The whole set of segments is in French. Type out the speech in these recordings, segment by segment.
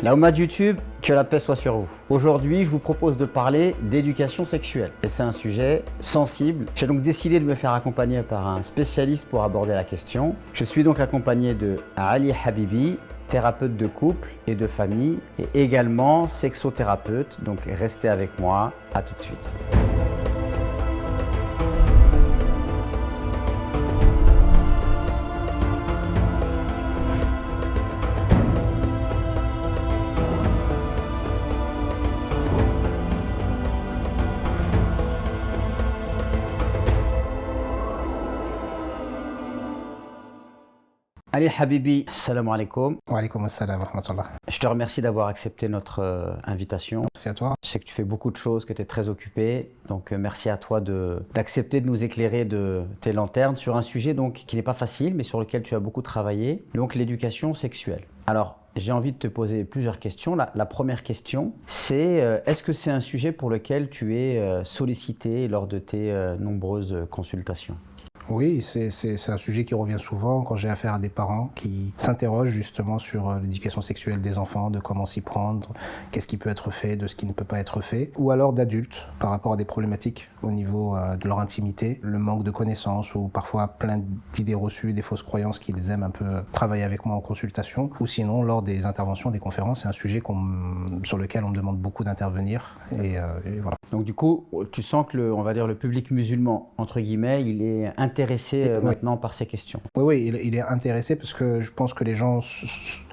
La Oumma de YouTube, que la paix soit sur vous. Aujourd'hui, je vous propose de parler d'éducation sexuelle. Et c'est un sujet sensible. J'ai donc décidé de me faire accompagner par un spécialiste pour aborder la question. Je suis donc accompagné de Ali Habibi, thérapeute de couple et de famille, et également sexothérapeute. Donc restez avec moi, à tout de suite. Ali Habibi, salam alaikum. Wa alaykoum assalam wa rahmatullah. Je te remercie d'avoir accepté notre invitation. Merci à toi. Je sais que tu fais beaucoup de choses, que tu es très occupé. Donc merci à toi d'accepter de nous éclairer de tes lanternes sur un sujet donc, qui n'est pas facile, mais sur lequel tu as beaucoup travaillé, donc l'éducation sexuelle. Alors, j'ai envie de te poser plusieurs questions. La première question, c'est est-ce que c'est un sujet pour lequel tu es sollicité lors de tes nombreuses consultations ? Oui, c'est un sujet qui revient souvent quand j'ai affaire à des parents qui s'interrogent justement sur l'éducation sexuelle des enfants, de comment s'y prendre, qu'est-ce qui peut être fait, de ce qui ne peut pas être fait, ou alors d'adultes par rapport à des problématiques au niveau de leur intimité, le manque de connaissances ou parfois plein d'idées reçues, des fausses croyances qu'ils aiment un peu travailler avec moi en consultation, ou sinon lors des interventions, des conférences, c'est un sujet sur lequel on me demande beaucoup d'intervenir et voilà. Donc du coup, tu sens que on va dire le public musulman, entre guillemets, il est intéressé maintenant par ces questions. Oui, il est intéressé parce que je pense que les gens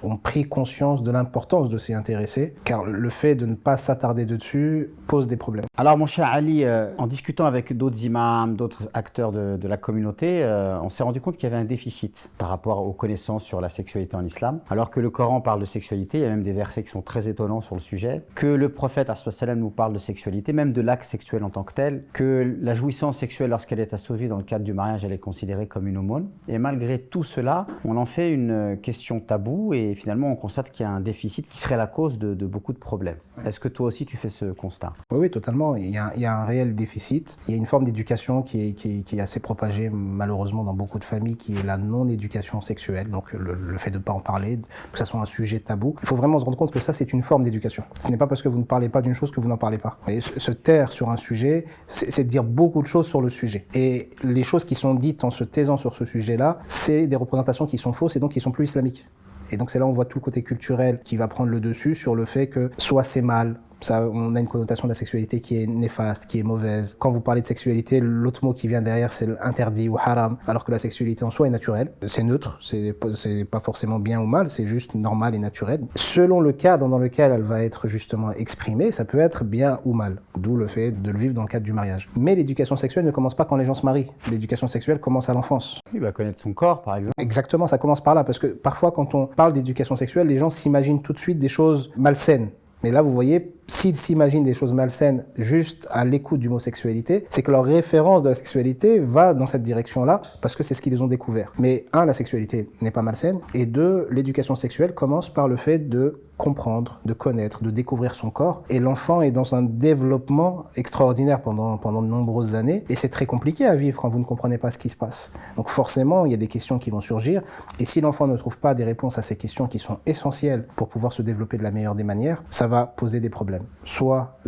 ont pris conscience de l'importance de s'y intéresser, car le fait de ne pas s'attarder dessus pose des problèmes. Alors mon cher Ali, en discutant avec d'autres imams, d'autres acteurs de la communauté, on s'est rendu compte qu'il y avait un déficit par rapport aux connaissances sur la sexualité en islam. Alors que le Coran parle de sexualité, il y a même des versets qui sont très étonnants sur le sujet, que le prophète ﷺ nous parle de sexualité, même de l'acte sexuel en tant que tel, que la jouissance sexuelle lorsqu'elle est assouvie dans le cadre du mariage, elle est considérée comme une aumône. Et malgré tout cela, on en fait une question taboue et finalement on constate qu'il y a un déficit qui serait la cause de beaucoup de problèmes. Est-ce que toi aussi tu fais ce constat ? Oui, totalement. Il y a un réel déficit. Il y a une forme d'éducation qui est assez propagée malheureusement dans beaucoup de familles, qui est la non-éducation sexuelle, donc le fait de ne pas en parler, que ça soit un sujet tabou. Il faut vraiment se rendre compte que ça c'est une forme d'éducation. Ce n'est pas parce que vous ne parlez pas d'une chose que vous n'en parlez pas. Et se taire sur un sujet, c'est dire beaucoup de choses sur le sujet. Et les choses qui sont dites en se taisant sur ce sujet-là, c'est des représentations qui sont fausses et donc qui sont plus islamiques. Et donc c'est là où on voit tout le côté culturel qui va prendre le dessus sur le fait que soit c'est mal, ça, on a une connotation de la sexualité qui est néfaste, qui est mauvaise. Quand vous parlez de sexualité, l'autre mot qui vient derrière, c'est l'interdit ou haram, alors que la sexualité en soi est naturelle. C'est neutre, c'est pas forcément bien ou mal, c'est juste normal et naturel. Selon le cadre dans lequel elle va être justement exprimée, ça peut être bien ou mal. D'où le fait de le vivre dans le cadre du mariage. Mais l'éducation sexuelle ne commence pas quand les gens se marient. L'éducation sexuelle commence à l'enfance. Il va connaître son corps, par exemple. Exactement, ça commence par là, parce que parfois, quand on parle d'éducation sexuelle, les gens s'imaginent tout de suite des choses malsaines. Mais là, vous voyez, s'ils s'imaginent des choses malsaines juste à l'écoute du mot sexualité, c'est que leur référence de la sexualité va dans cette direction-là parce que c'est ce qu'ils ont découvert. Mais un, la sexualité n'est pas malsaine, et deux, l'éducation sexuelle commence par le fait de comprendre, de connaître, de découvrir son corps. Et l'enfant est dans un développement extraordinaire pendant de nombreuses années. Et c'est très compliqué à vivre quand vous ne comprenez pas ce qui se passe. Donc forcément, il y a des questions qui vont surgir. Et si l'enfant ne trouve pas des réponses à ces questions qui sont essentielles pour pouvoir se développer de la meilleure des manières, ça va poser des problèmes. Soit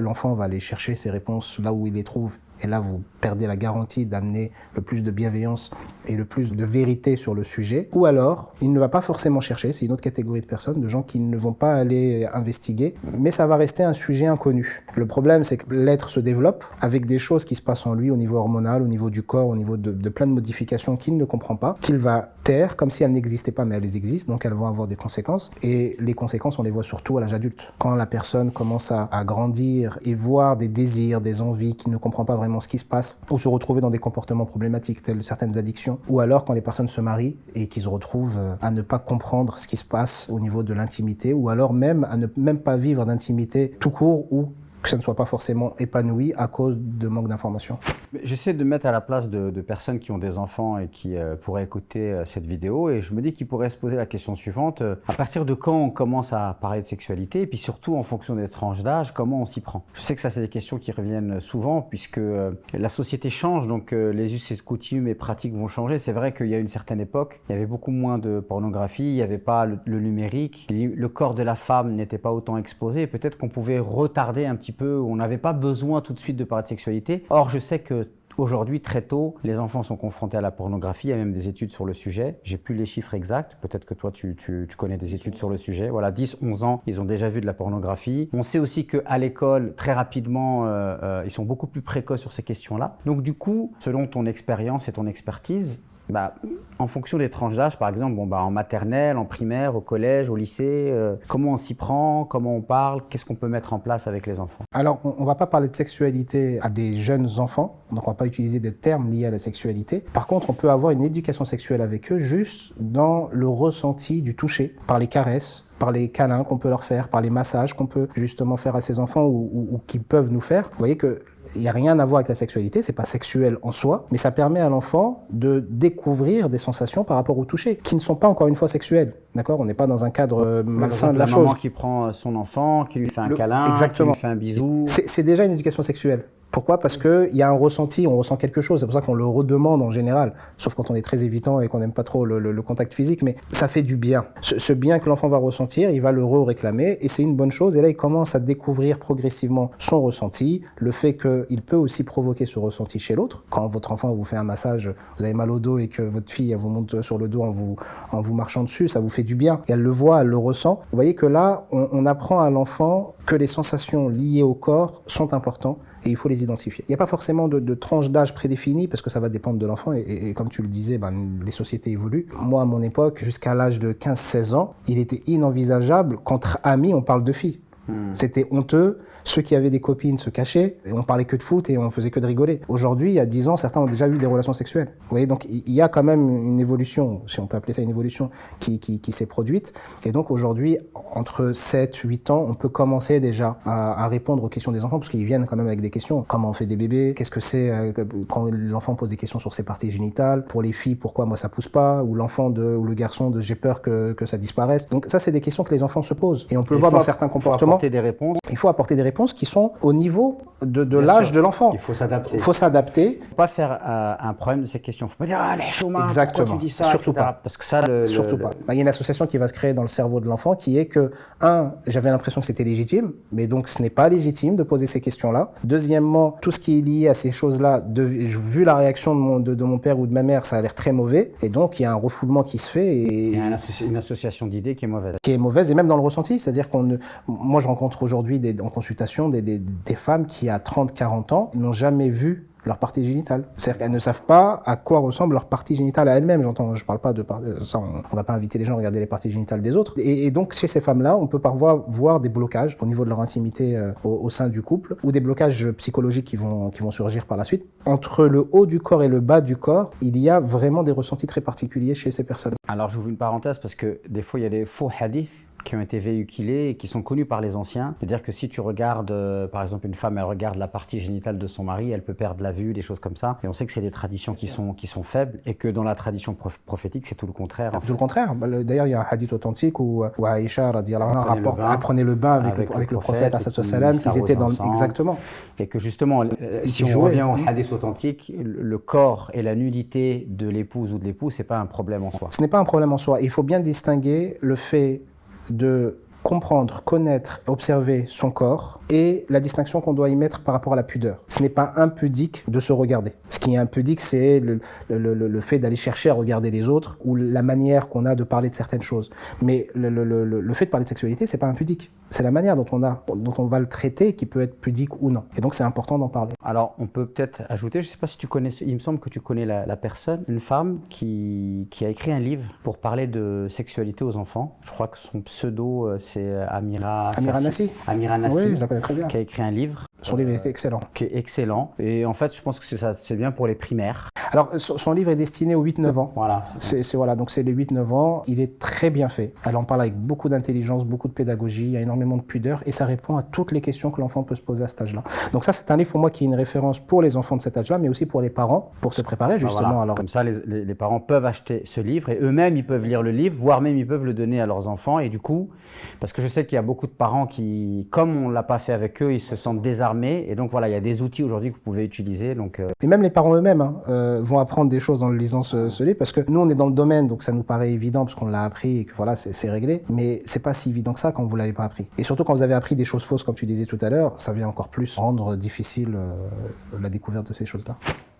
l'enfant va aller chercher ses réponses là où il les trouve. Et là, vous perdez la garantie d'amener le plus de bienveillance et le plus de vérité sur le sujet. Ou alors, il ne va pas forcément chercher, c'est une autre catégorie de personnes, de gens qui ne vont pas aller investiguer, mais ça va rester un sujet inconnu. Le problème, c'est que l'être se développe avec des choses qui se passent en lui au niveau hormonal, au niveau du corps, au niveau de plein de modifications qu'il ne comprend pas, qu'il va taire comme si elles n'existaient pas, mais elles existent, donc elles vont avoir des conséquences. Et les conséquences, on les voit surtout à l'âge adulte. Quand la personne commence à grandir et voir des désirs, des envies qu'il ne comprend pas vraiment ce qui se passe, ou se retrouver dans des comportements problématiques tels certaines addictions, ou alors quand les personnes se marient et qu'ils se retrouvent à ne pas comprendre ce qui se passe au niveau de l'intimité, ou alors même à ne même pas vivre d'intimité tout court, ou que ça ne soit pas forcément épanoui à cause de manque d'information. J'essaie de me mettre à la place de personnes qui ont des enfants et qui pourraient écouter cette vidéo, et je me dis qu'ils pourraient se poser la question suivante, à partir de quand on commence à parler de sexualité, et puis surtout en fonction des tranches d'âge, comment on s'y prend? Je sais que ça c'est des questions qui reviennent souvent puisque la société change, donc les us et coutumes et pratiques vont changer. C'est vrai qu'il y a une certaine époque, il y avait beaucoup moins de pornographie, il n'y avait pas le numérique, le corps de la femme n'était pas autant exposé, et peut-être qu'on pouvait retarder un petit peu, on n'avait pas besoin tout de suite de parler de sexualité. Or, je sais que aujourd'hui, très tôt, les enfants sont confrontés à la pornographie. Il y a même des études sur le sujet. J'ai plus les chiffres exacts. Peut-être que toi, tu connais des études sur le sujet. Voilà, 10, 11 ans, ils ont déjà vu de la pornographie. On sait aussi qu'à l'école, très rapidement, ils sont beaucoup plus précoces sur ces questions-là. Donc du coup, selon ton expérience et ton expertise, en fonction des tranches d'âge, par exemple, en maternelle, en primaire, au collège, au lycée, comment on s'y prend, comment on parle, qu'est-ce qu'on peut mettre en place avec les enfants? Alors, on ne va pas parler de sexualité à des jeunes enfants, donc on ne va pas utiliser des termes liés à la sexualité. Par contre, on peut avoir une éducation sexuelle avec eux juste dans le ressenti du toucher, par les caresses, par les câlins qu'on peut leur faire, par les massages qu'on peut justement faire à ces enfants ou qu'ils peuvent nous faire. Vous voyez que il n'y a rien à voir avec la sexualité, c'est pas sexuel en soi, mais ça permet à l'enfant de découvrir des sensations par rapport au toucher, qui ne sont pas encore une fois sexuelles. D'accord ? On n'est pas dans un cadre malsain de la chose. La maman qui prend son enfant, qui lui fait un câlin, exactement. Qui lui fait un bisou. C'est déjà une éducation sexuelle. Pourquoi ? Parce qu'il y a un ressenti, on ressent quelque chose, c'est pour ça qu'on le redemande en général, sauf quand on est très évitant et qu'on n'aime pas trop le contact physique, mais ça fait du bien. Ce bien que l'enfant va ressentir, il va le réclamer et c'est une bonne chose. Et là, il commence à découvrir progressivement son ressenti, le fait qu'il peut aussi provoquer ce ressenti chez l'autre. Quand votre enfant vous fait un massage, vous avez mal au dos et que votre fille elle vous monte sur le dos en vous marchant dessus, ça vous fait du bien. Et elle le voit, elle le ressent. Vous voyez que là, on apprend à l'enfant que les sensations liées au corps sont importantes. Et il faut les identifier. Il n'y a pas forcément de tranche d'âge prédéfinie parce que ça va dépendre de l'enfant et comme tu le disais, les sociétés évoluent. Moi, à mon époque, jusqu'à l'âge de 15-16 ans, il était inenvisageable qu'entre amis, on parle de filles. C'était honteux. Ceux qui avaient des copines se cachaient et on parlait que de foot et on faisait que de rigoler. Aujourd'hui, il y a 10 ans, certains ont déjà eu des relations sexuelles. Vous voyez, donc il y a quand même une évolution, si on peut appeler ça une évolution, qui s'est produite. Et donc aujourd'hui, entre 7, 8 ans, on peut commencer déjà à répondre aux questions des enfants parce qu'ils viennent quand même avec des questions. Comment on fait des bébés? Qu'est-ce que c'est quand l'enfant pose des questions sur ses parties génitales? Pour les filles, pourquoi moi ça pousse pas? Ou l'enfant ou le garçon de j'ai peur que ça disparaisse. Donc ça, c'est des questions que les enfants se posent. Et on peut le voir dans certains comportements. Il faut apporter des réponses qui sont au niveau de l'âge de l'enfant. Il faut s'adapter. Il faut s'adapter. Il ne faut pas faire un problème de ces questions. Il ne faut pas dire « Ah, les chômeurs, exactement. Pourquoi tu dis ça ?» Surtout etc. pas. Parce que ça, surtout pas. Il y a une association qui va se créer dans le cerveau de l'enfant qui est que, j'avais l'impression que c'était légitime, mais donc ce n'est pas légitime de poser ces questions-là. Deuxièmement, tout ce qui est lié à ces choses-là, vu la réaction de mon père ou de ma mère, ça a l'air très mauvais. Et donc, il y a un refoulement qui se fait. Et il y a une association d'idées qui est mauvaise. Qui est mauvaise, et même dans le ressenti. C'est-à-dire moi, je rencontre aujourd'hui en consultation des femmes qui, à 30, 40 ans, n'ont jamais vu leur partie génitale. C'est-à-dire qu'elles ne savent pas à quoi ressemble leur partie génitale à elles-mêmes. Je parle pas de ça, on va pas inviter les gens à regarder les parties génitales des autres. Et donc, chez ces femmes-là, on peut parfois voir des blocages au niveau de leur intimité au sein du couple, ou des blocages psychologiques qui vont surgir par la suite. Entre le haut du corps et le bas du corps, il y a vraiment des ressentis très particuliers chez ces personnes. Alors, j'ouvre une parenthèse parce que des fois, il y a des faux hadiths qui ont été véhiculés et qui sont connus par les anciens. C'est-à-dire que si tu regardes, par exemple, une femme, elle regarde la partie génitale de son mari, elle peut perdre la vue, des choses comme ça. Et on sait que c'est des traditions qui sont faibles et que dans la tradition prophétique, c'est tout le contraire. Tout le contraire. D'ailleurs, il y a un hadith authentique où Aïcha rapporte prenez le bain avec le prophète, qu'ils étaient dans exactement. Et que justement, si on revient au hadith authentique, le corps et la nudité de l'épouse ou de l'époux, c'est pas un problème en soi. Ce n'est pas un problème en soi. Il faut bien distinguer le fait de comprendre, connaître, observer son corps et la distinction qu'on doit y mettre par rapport à la pudeur. Ce n'est pas impudique de se regarder. Ce qui est impudique, c'est le fait d'aller chercher à regarder les autres ou la manière qu'on a de parler de certaines choses. Mais le fait de parler de sexualité, c'est pas impudique. C'est la manière dont on va le traiter qui peut être pudique ou non. Et donc, c'est important d'en parler. Alors, on peut peut-être ajouter, je ne sais pas si tu connais, il me semble que tu connais la personne, une femme qui a écrit un livre pour parler de sexualité aux enfants. Je crois que son pseudo, c'est Amira Nassi. Amira Nassi. Oui, je la connais très bien. Qui a écrit un livre. Son livre est excellent. Qui est excellent. Et en fait, je pense que c'est bien pour les primaires. Alors, son livre est destiné aux 8-9 ans. Voilà. Donc c'est les 8-9 ans. Il est très bien fait. Elle en parle avec beaucoup d'intelligence, beaucoup de pédagogie. Il y a énormément de pudeur et ça répond à toutes les questions que l'enfant peut se poser à cet âge-là. Donc ça, c'est un livre pour moi qui est une référence pour les enfants de cet âge-là, mais aussi pour les parents, pour se préparer justement. Voilà. Alors, comme ça, les parents peuvent acheter ce livre et eux-mêmes, ils peuvent lire le livre, voire même ils peuvent le donner à leurs enfants. Et du coup, parce que je sais qu'il y a beaucoup de parents qui, comme on ne l'a pas fait avec eux, ils se sentent désarmés. Et donc voilà, il y a des outils aujourd'hui que vous pouvez utiliser. Donc, Et même les parents eux-mêmes vont apprendre des choses en lisant ce livre, parce que nous, on est dans le domaine, donc ça nous paraît évident parce qu'on l'a appris et que voilà, c'est réglé. Mais c'est pas si évident que ça quand vous l'avez pas appris. Et surtout quand vous avez appris des choses fausses, comme tu disais tout à l'heure, ça vient encore plus rendre difficile la découverte de ces choses-là.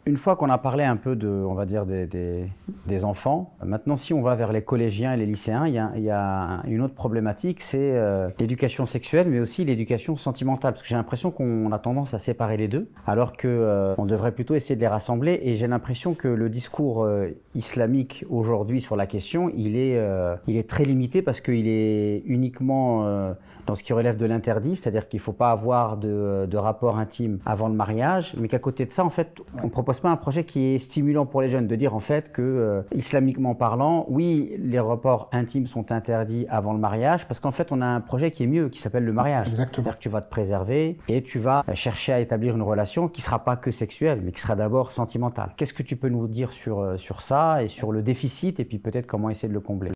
Une fois qu'on a parlé un peu on va dire des enfants, maintenant si on va vers les collégiens et les lycéens, il y a une autre problématique, c'est l'éducation sexuelle, mais aussi l'éducation sentimentale, parce que j'ai l'impression qu'on a tendance à séparer les deux, alors qu'on devrait plutôt essayer de les rassembler, et j'ai l'impression que le discours islamique aujourd'hui sur la question, il est très limité, parce qu'il est uniquement dans ce qui relève de l'interdit, c'est-à-dire qu'il ne faut pas avoir de rapport intime avant le mariage, mais qu'à côté de ça, en fait, on propose pas un projet qui est stimulant pour les jeunes, de dire en fait que, islamiquement parlant, oui, les rapports intimes sont interdits avant le mariage, parce qu'en fait, on a un projet qui est mieux, qui s'appelle le mariage. Exactement. C'est-à-dire que tu vas te préserver et tu vas chercher à établir une relation qui ne sera pas que sexuelle, mais qui sera d'abord sentimentale. Qu'est-ce que tu peux nous dire sur ça et sur le déficit, et puis peut-être comment essayer de le combler?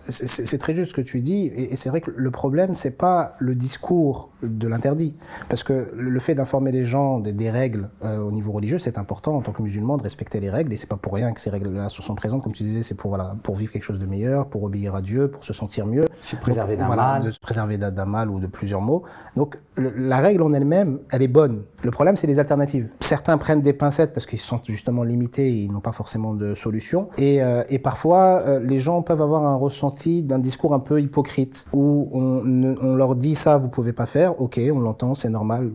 C'est très juste ce que tu dis, et c'est vrai que le problème, c'est pas le discours de l'interdit, parce que le fait d'informer les gens des règles au niveau religieux, c'est important en tant que musulman de respecter les règles, et c'est pas pour rien que ces règles-là sont présentes, comme tu disais, c'est pour vivre quelque chose de meilleur, pour obéir à Dieu, pour se sentir mieux, se préserver d'un mal. de se préserver d'un mal ou de plusieurs maux. Donc la règle en elle-même, elle est bonne. Le problème, c'est les alternatives. Certains prennent des pincettes parce qu'ils se sentent justement limités et ils n'ont pas forcément de solution, et parfois les gens peuvent avoir un ressenti d'un discours un peu hypocrite, où on leur dit ça, vous pouvez pas faire, ok, on l'entend, c'est normal,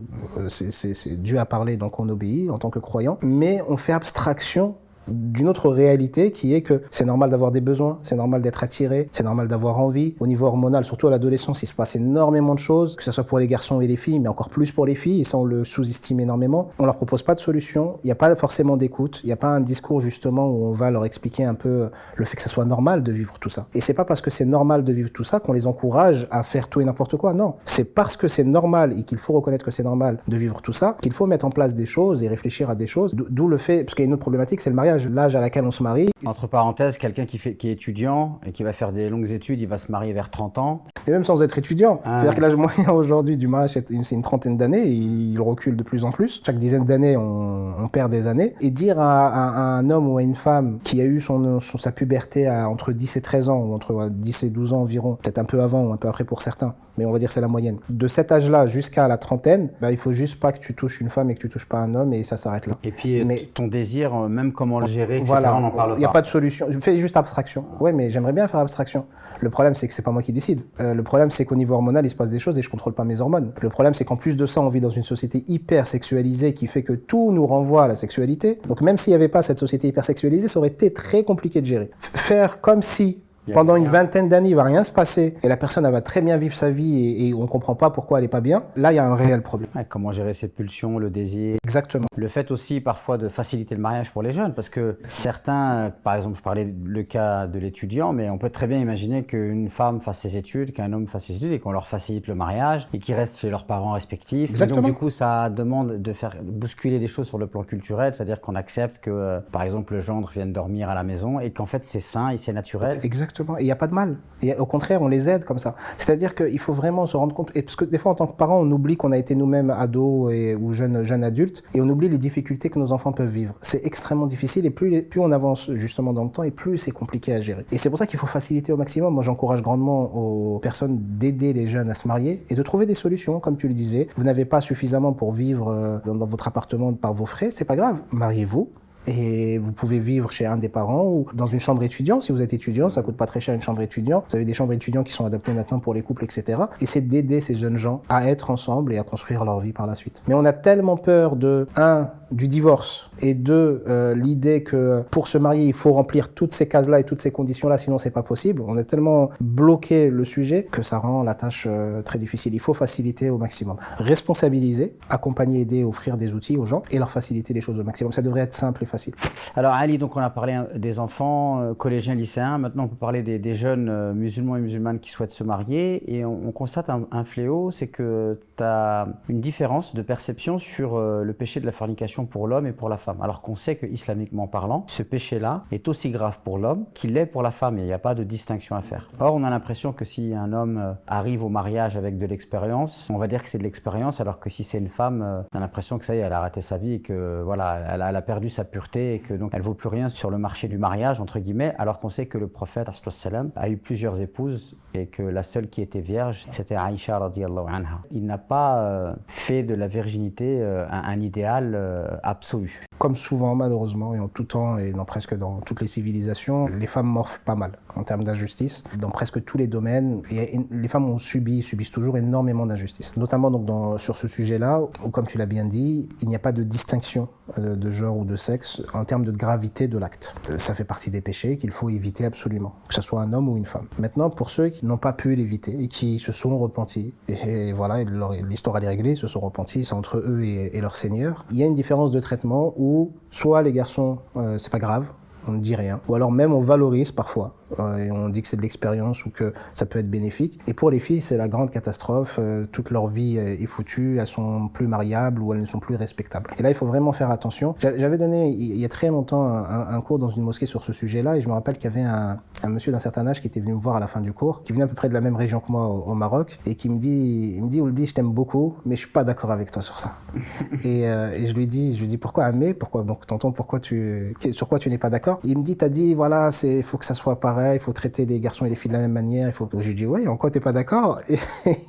c'est Dieu a parlé, donc on obéit en tant que croyant, mais on fait abstraction d'une autre réalité qui est que c'est normal d'avoir des besoins, c'est normal d'être attiré, c'est normal d'avoir envie. Au niveau hormonal, surtout à l'adolescence, il se passe énormément de choses, que ce soit pour les garçons et les filles, mais encore plus pour les filles, et ça on le sous-estime énormément. On leur propose pas de solution, il n'y a pas forcément d'écoute, il n'y a pas un discours justement où on va leur expliquer un peu le fait que ça soit normal de vivre tout ça. Et c'est pas parce que c'est normal de vivre tout ça qu'on les encourage à faire tout et n'importe quoi, non. C'est parce que c'est normal et qu'il faut reconnaître que c'est normal de vivre tout ça qu'il faut mettre en place des choses et réfléchir à des choses, d'où le fait, parce qu'il y a une autre problématique, c'est le mariage. L'âge à laquelle on se marie. Entre parenthèses, quelqu'un qui est étudiant et qui va faire des longues études, il va se marier vers 30 ans. Et même sans être étudiant. C'est-à-dire que l'âge moyen aujourd'hui du mariage, c'est une trentaine d'années, et il recule de plus en plus. Chaque dizaine d'années, on perd des années. Et dire à un homme ou à une femme qui a eu sa puberté entre 10 et 13 ans, ou entre 10 et 12 ans environ, peut-être un peu avant ou un peu après pour certains, mais on va dire que c'est la moyenne. De cet âge-là jusqu'à la trentaine, il faut juste pas que tu touches une femme et que tu touches pas un homme, et ça s'arrête là. Et puis ton désir, même comment le gérer, etc., voilà, on n'en parle pas. Il n'y a pas de solution. Je fais juste abstraction. Ouais, mais j'aimerais bien faire abstraction. Le problème, c'est que c'est pas moi qui décide. Le problème, c'est qu'au niveau hormonal, il se passe des choses et je contrôle pas mes hormones. Le problème, c'est qu'en plus de ça, on vit dans une société hyper sexualisée qui fait que tout nous renvoie à la sexualité. Donc même s'il n'y avait pas cette société hyper sexualisée, ça aurait été très compliqué de gérer. Faire comme si pendant une vingtaine d'années, il va rien se passer et la personne elle va très bien vivre sa vie et on comprend pas pourquoi elle est pas bien. Là, il y a un réel problème. Ouais, comment gérer ses pulsions, le désir. Exactement. Le fait aussi parfois de faciliter le mariage pour les jeunes, parce que certains, par exemple, je parlais le cas de l'étudiant, mais on peut très bien imaginer qu'une femme fasse ses études, qu'un homme fasse ses études et qu'on leur facilite le mariage et qu'ils restent chez leurs parents respectifs. Exactement. Et donc du coup, ça demande de faire bousculer des choses sur le plan culturel, c'est-à-dire qu'on accepte que, par exemple, le gendre vienne dormir à la maison et qu'en fait c'est sain et c'est naturel. Exactement. Et il n'y a pas de mal. Et au contraire, on les aide comme ça. C'est-à-dire qu'il faut vraiment se rendre compte, et parce que des fois, en tant que parents, on oublie qu'on a été nous-mêmes ados ou jeunes adultes, et on oublie les difficultés que nos enfants peuvent vivre. C'est extrêmement difficile, et plus on avance justement dans le temps, et plus c'est compliqué à gérer. Et c'est pour ça qu'il faut faciliter au maximum. Moi, j'encourage grandement aux personnes d'aider les jeunes à se marier et de trouver des solutions, comme tu le disais. Vous n'avez pas suffisamment pour vivre dans votre appartement par vos frais, c'est pas grave. Mariez-vous. Et vous pouvez vivre chez un des parents ou dans une chambre étudiant. Si vous êtes étudiant, ça coûte pas très cher une chambre étudiant. Vous avez des chambres étudiants qui sont adaptées maintenant pour les couples, etc. Et c'est d'aider ces jeunes gens à être ensemble et à construire leur vie par la suite. Mais on a tellement peur du divorce et l'idée que pour se marier, il faut remplir toutes ces cases-là et toutes ces conditions-là, sinon c'est pas possible. On a tellement bloqué le sujet que ça rend la tâche très difficile. Il faut faciliter au maximum. Responsabiliser, accompagner, aider, offrir des outils aux gens et leur faciliter les choses au maximum. Ça devrait être simple et facile. facile. Alors Ali, donc on a parlé des enfants, collégiens, lycéens. Maintenant, on peut parler des jeunes musulmans et musulmanes qui souhaitent se marier. Et on constate un fléau, c'est que tu as une différence de perception sur le péché de la fornication pour l'homme et pour la femme. Alors qu'on sait que, islamiquement parlant, ce péché-là est aussi grave pour l'homme qu'il l'est pour la femme. Et il n'y a pas de distinction à faire. Or, on a l'impression que si un homme arrive au mariage avec de l'expérience, on va dire que c'est de l'expérience, alors que si c'est une femme, on a l'impression que ça y est, elle a raté sa vie et que voilà, elle a perdu sa pureté et que donc elle vaut plus rien sur le marché du mariage entre guillemets, alors qu'on sait que le prophète a eu plusieurs épouses et que la seule qui était vierge, c'était Aïcha radiyallahu anha. Il n'a pas fait de la virginité un idéal absolu. Comme souvent, malheureusement, et en tout temps, et presque dans toutes les civilisations, les femmes morfent pas mal en termes d'injustice. Dans presque tous les domaines, et les femmes subissent toujours énormément d'injustice. Notamment donc sur ce sujet-là, où, comme tu l'as bien dit, il n'y a pas de distinction de genre ou de sexe en termes de gravité de l'acte. Ça fait partie des péchés qu'il faut éviter absolument, que ce soit un homme ou une femme. Maintenant, pour ceux qui n'ont pas pu l'éviter et qui se sont repentis, et voilà, l'histoire elle est réglée, ils se sont repentis, c'est entre eux et leur Seigneur, il y a une différence de traitement où soit les garçons, c'est pas grave, on ne dit rien, ou alors même on valorise parfois, et on dit que c'est de l'expérience ou que ça peut être bénéfique. Et pour les filles, c'est la grande catastrophe, toute leur vie est foutue, elles sont plus mariables ou elles ne sont plus respectables. Et là, il faut vraiment faire attention. J'avais donné il y a très longtemps un cours dans une mosquée sur ce sujet-là, et je me rappelle qu'il y avait un monsieur d'un certain âge qui était venu me voir à la fin du cours, qui venait à peu près de la même région que moi au Maroc, et qui me dit, Ouldi, je t'aime beaucoup, mais je suis pas d'accord avec toi sur ça. et je lui dis, pourquoi Amé, pourquoi, donc tonton, sur quoi tu n'es pas d'accord? Il me dit, t'as dit, voilà, il faut que ça soit pareil, il faut traiter les garçons et les filles de la même manière, Je lui dis, ouais, en quoi t'es pas d'accord? Et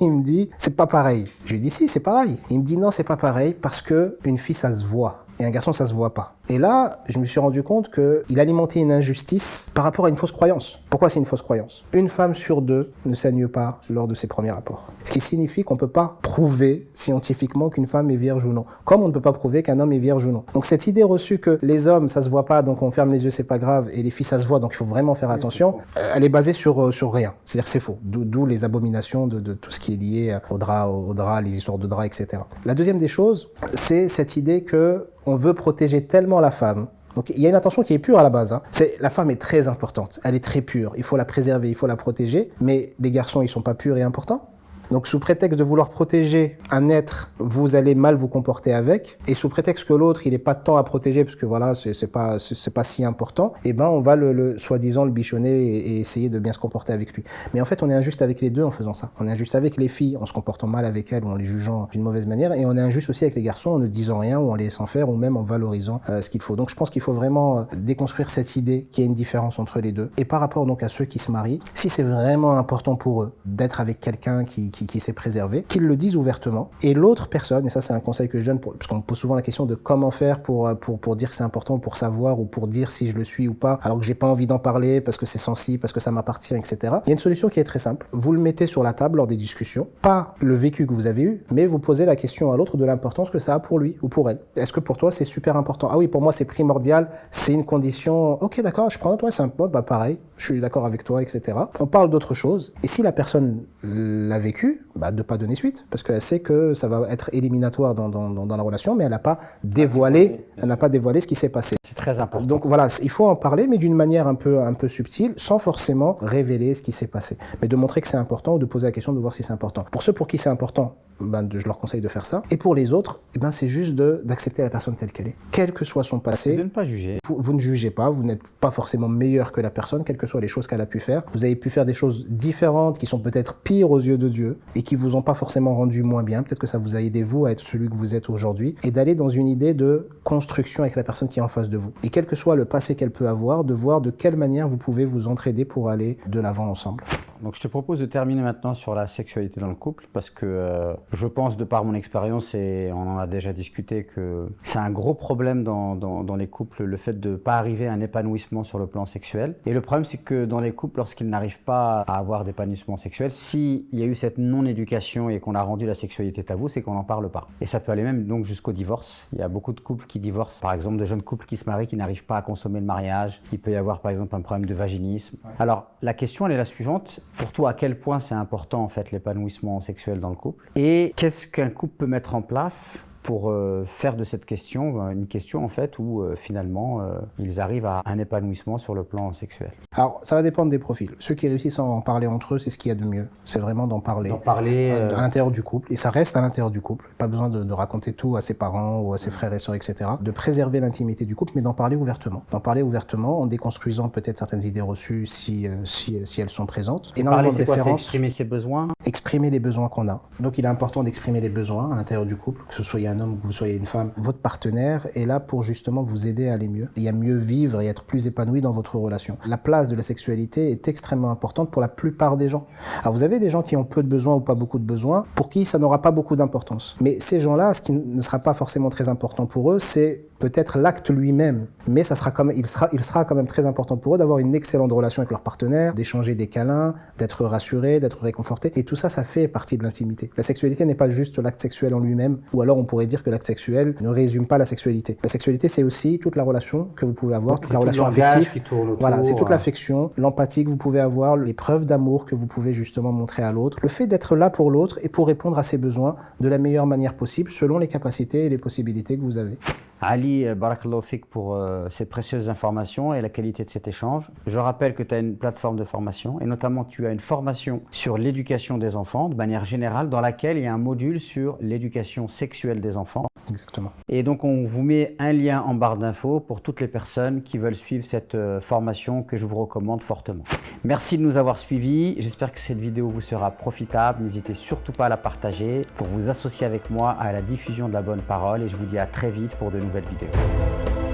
il me dit, c'est pas pareil. Je lui dis, si, c'est pareil. Il me dit, non, c'est pas pareil, parce que une fille, ça se voit. Et un garçon, ça se voit pas. Et là, je me suis rendu compte qu'il alimentait une injustice par rapport à une fausse croyance. Pourquoi c'est une fausse croyance? Une femme sur deux ne saigne pas lors de ses premiers rapports. Ce qui signifie qu'on ne peut pas prouver scientifiquement qu'une femme est vierge ou non. Comme on ne peut pas prouver qu'un homme est vierge ou non. Donc cette idée reçue que les hommes, ça se voit pas, donc on ferme les yeux, c'est pas grave, et les filles, ça se voit, donc il faut vraiment faire attention, elle est basée sur rien. C'est-à-dire que c'est faux. D'où les abominations de tout ce qui est lié au drap, les histoires de drap, etc. La deuxième des choses, c'est cette idée que on veut protéger tellement la femme. Donc il y a une intention qui est pure à la base. La femme est très importante, elle est très pure, il faut la préserver, il faut la protéger, mais les garçons, ils sont pas purs et importants. Donc sous prétexte de vouloir protéger un être, vous allez mal vous comporter avec, et sous prétexte que l'autre, il n'est pas de temps à protéger parce que voilà, c'est pas si important, et ben on va soi-disant le bichonner et essayer de bien se comporter avec lui. Mais en fait, on est injuste avec les deux en faisant ça. On est injuste avec les filles en se comportant mal avec elles ou en les jugeant d'une mauvaise manière, et on est injuste aussi avec les garçons en ne disant rien ou en les laissant faire ou même en valorisant ce qu'il faut. Donc je pense qu'il faut vraiment déconstruire cette idée qu'il y a une différence entre les deux. Et par rapport donc à ceux qui se marient, si c'est vraiment important pour eux d'être avec quelqu'un qui s'est préservé, qu'ils le disent ouvertement. Et l'autre personne, et ça c'est un conseil que je donne, parce qu'on me pose souvent la question de comment faire pour dire que c'est important, pour savoir ou pour dire si je le suis ou pas, alors que j'ai pas envie d'en parler parce que c'est sensible, parce que ça m'appartient, etc. Il y a une solution qui est très simple. Vous le mettez sur la table lors des discussions, pas le vécu que vous avez eu, mais vous posez la question à l'autre de l'importance que ça a pour lui ou pour elle. Est-ce que pour toi c'est super important? Ah oui, pour moi c'est primordial, c'est une condition. Ok, d'accord, je prends toi, c'est un peu, bah pareil, je suis d'accord avec toi, etc. On parle d'autre chose, et si la personne l'a vécu, de pas donner suite, parce qu'elle sait que ça va être éliminatoire dans la relation, mais elle n'a pas dévoilé ce qui s'est passé. C'est très important. Donc voilà, il faut en parler, mais d'une manière un peu subtile, sans forcément révéler ce qui s'est passé. Mais de montrer que c'est important, ou de poser la question de voir si c'est important. Pour ceux pour qui c'est important, je leur conseille de faire ça. Et pour les autres, c'est juste d'accepter la personne telle qu'elle est. Quel que soit son passé. De ne pas juger. Vous ne jugez pas, vous n'êtes pas forcément meilleur que la personne, quelles que soient les choses qu'elle a pu faire. Vous avez pu faire des choses différentes, qui sont peut-être pires aux yeux de Dieu, et qui vous ont pas forcément rendu moins bien. Peut-être que ça vous a aidé, vous, à être celui que vous êtes aujourd'hui. Et d'aller dans une idée de construction avec la personne qui est en face de vous. Et quel que soit le passé qu'elle peut avoir, de voir de quelle manière vous pouvez vous entraider pour aller de l'avant ensemble. Donc je te propose de terminer maintenant sur la sexualité dans le couple, parce que je pense, de par mon expérience, et on en a déjà discuté, que c'est un gros problème dans les couples, le fait de ne pas arriver à un épanouissement sur le plan sexuel. Et le problème, c'est que dans les couples, lorsqu'ils n'arrivent pas à avoir d'épanouissement sexuel, s'il y a eu cette non-éducation et qu'on a rendu la sexualité tabou, c'est qu'on n'en parle pas. Et ça peut aller même donc jusqu'au divorce. Il y a beaucoup de couples qui divorcent, par exemple de jeunes couples qui se marient, qui n'arrivent pas à consommer le mariage. Il peut y avoir par exemple un problème de vaginisme. Ouais. Alors la question, elle est la suivante. Pour toi, à quel point c'est important en fait l'épanouissement sexuel dans le couple? Et qu'est-ce qu'un couple peut mettre en place pour faire de cette question une question en fait où finalement ils arrivent à un épanouissement sur le plan sexuel. Alors, ça va dépendre des profils. Ceux qui réussissent à en parler entre eux, c'est ce qu'il y a de mieux. C'est vraiment d'en parler. À l'intérieur du couple. Et ça reste à l'intérieur du couple. Pas besoin de raconter tout à ses parents ou à ses frères et sœurs, etc. De préserver l'intimité du couple, mais d'en parler ouvertement. D'en parler ouvertement en déconstruisant peut-être certaines idées reçues si elles sont présentes. Parler, c'est quoi? C'est exprimer ses besoins? Exprimer les besoins qu'on a. Donc, il est important d'exprimer les besoins à l'intérieur du couple, que ce soit un homme ou que vous soyez une femme. Votre partenaire est là pour justement vous aider à aller mieux et à mieux vivre et être plus épanoui dans votre relation. La place de la sexualité est extrêmement importante pour la plupart des gens. Alors, vous avez des gens qui ont peu de besoins ou pas beaucoup de besoins, pour qui ça n'aura pas beaucoup d'importance. Mais ces gens-là, ce qui ne sera pas forcément très important pour eux, c'est peut-être l'acte lui-même, mais ça sera il sera quand même très important pour eux d'avoir une excellente relation avec leur partenaire, d'échanger des câlins, d'être rassuré, d'être réconforté, et tout ça, ça fait partie de l'intimité. La sexualité n'est pas juste l'acte sexuel en lui-même, ou alors on pourrait dire que l'acte sexuel ne résume pas la sexualité. La sexualité, c'est aussi toute la relation que vous pouvez avoir, toute la relation affective. Voilà, c'est toute l'affection, l'empathie que vous pouvez avoir, les preuves d'amour que vous pouvez justement montrer à l'autre, le fait d'être là pour l'autre et pour répondre à ses besoins de la meilleure manière possible, selon les capacités et les possibilités que vous avez. Ali, barakallahu fik pour ces précieuses informations et la qualité de cet échange. Je rappelle que tu as une plateforme de formation et notamment tu as une formation sur l'éducation des enfants de manière générale dans laquelle il y a un module sur l'éducation sexuelle des enfants. Exactement. Et donc on vous met un lien en barre d'infos pour toutes les personnes qui veulent suivre cette formation que je vous recommande fortement. Merci de nous avoir suivis. J'espère que cette vidéo vous sera profitable. N'hésitez surtout pas à la partager pour vous associer avec moi à la diffusion de la bonne parole et je vous dis à très vite pour de nouvelles vidéos.